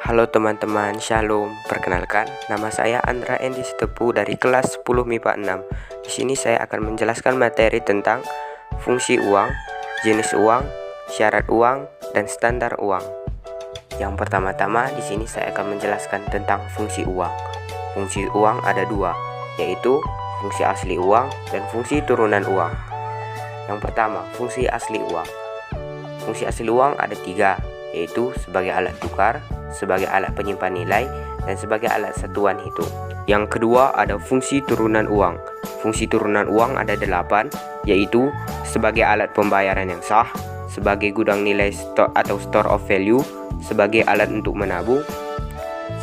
Halo teman-teman, Shalom. Perkenalkan, nama saya Andra Endi Sitepu dari kelas 10 MIPA 6. Di sini saya akan menjelaskan materi tentang fungsi uang, jenis uang, syarat uang, dan standar uang. Yang pertama-tama di sini saya akan menjelaskan tentang fungsi uang. Fungsi uang ada dua, yaitu fungsi asli uang dan fungsi turunan uang. Yang pertama, fungsi asli uang. Fungsi asli uang ada tiga, yaitu sebagai alat tukar, sebagai alat penyimpan nilai, dan sebagai alat satuan hitung. Yang kedua ada fungsi turunan uang. Fungsi turunan uang ada 8, yaitu sebagai alat pembayaran yang sah, sebagai gudang nilai atau store of value, sebagai alat untuk menabung,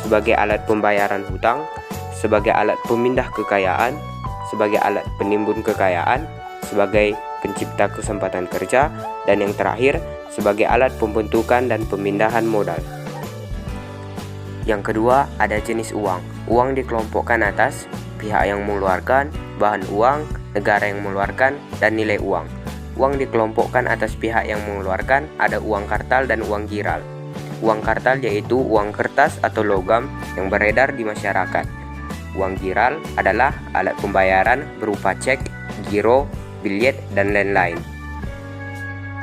sebagai alat pembayaran hutang, sebagai alat pemindah kekayaan, sebagai alat penimbun kekayaan, sebagai pencipta kesempatan kerja, dan yang terakhir sebagai alat pembentukan dan pemindahan modal. Yang kedua ada jenis uang. Uang dikelompokkan atas pihak yang mengeluarkan, bahan uang, negara yang mengeluarkan, dan nilai uang. Uang dikelompokkan atas pihak yang mengeluarkan ada uang kartal dan uang giral. Uang kartal yaitu uang kertas atau logam yang beredar di masyarakat. Uang giral adalah alat pembayaran berupa cek, giro, bilet, dan lain-lain.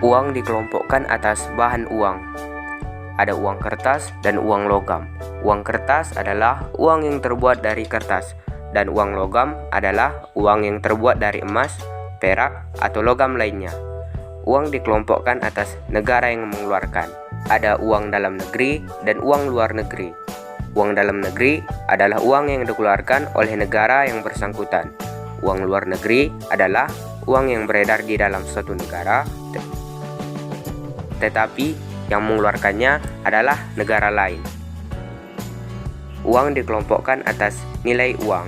Uang dikelompokkan atas bahan uang. Ada uang kertas dan uang logam. Uang kertas adalah uang yang terbuat dari kertas, dan uang logam adalah uang yang terbuat dari emas, perak, atau logam lainnya. Uang dikelompokkan atas negara yang mengeluarkan. Ada uang dalam negeri dan uang luar negeri. Uang dalam negeri adalah uang yang dikeluarkan oleh negara yang bersangkutan. Uang luar negeri adalah uang yang beredar di dalam suatu negara, tetapi yang mengeluarkannya adalah negara lain. Uang dikelompokkan atas nilai uang.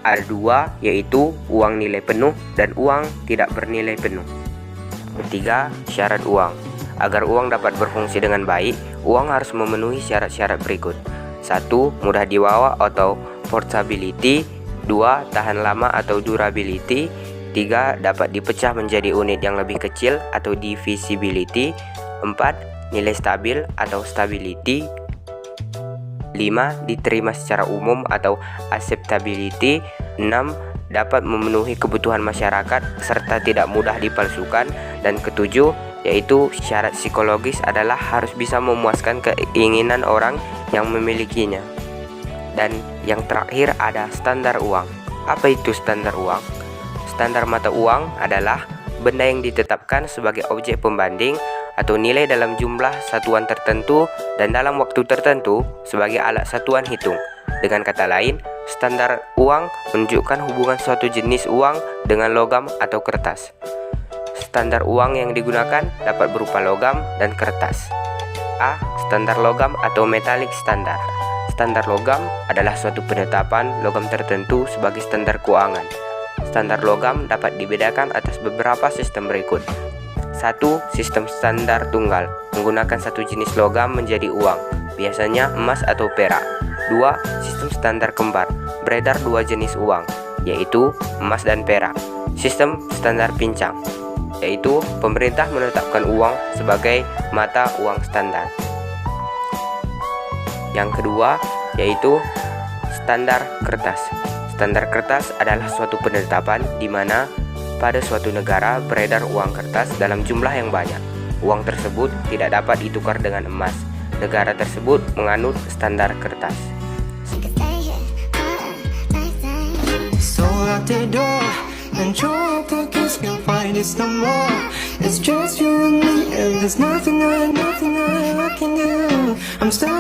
Ada dua, yaitu uang nilai penuh dan uang tidak bernilai penuh. Ketiga, syarat uang. Agar uang dapat berfungsi dengan baik, uang harus memenuhi syarat-syarat berikut. 1. Mudah dibawa atau portability. 2. Tahan lama atau durability. 3. Dapat dipecah menjadi unit yang lebih kecil atau divisibility. 4. Nilai stabil atau stability. 5. Diterima secara umum atau acceptability. 6. Dapat memenuhi kebutuhan masyarakat serta tidak mudah dipalsukan. Dan ketujuh, yaitu syarat psikologis adalah harus bisa memuaskan keinginan orang yang memilikinya. Dan yang terakhir ada standar uang. Apa itu standar uang? Standar mata uang adalah benda yang ditetapkan sebagai objek pembanding atau nilai dalam jumlah satuan tertentu dan dalam waktu tertentu sebagai alat satuan hitung. Dengan kata lain, standar uang menunjukkan hubungan suatu jenis uang dengan logam atau kertas. Standar uang yang digunakan dapat berupa logam dan kertas. A. Standar logam atau metallic standard. Standar logam adalah suatu penetapan logam tertentu sebagai standar keuangan. Standar logam dapat dibedakan atas beberapa sistem berikut. 1. Sistem standar tunggal, menggunakan satu jenis logam menjadi uang, biasanya emas atau perak. 2. Sistem standar kembar, beredar dua jenis uang, yaitu emas dan perak. Sistem standar pincang, yaitu pemerintah menetapkan uang sebagai mata uang standar. Yang kedua, yaitu standar kertas. Standar kertas adalah suatu penetapan di mana pada suatu negara beredar uang kertas dalam jumlah yang banyak. Uang tersebut tidak dapat ditukar dengan emas. Negara tersebut menganut standar kertas. So out the door and your pockets can't find it no more. It's just you and me and there's nothing I can do. I'm stuck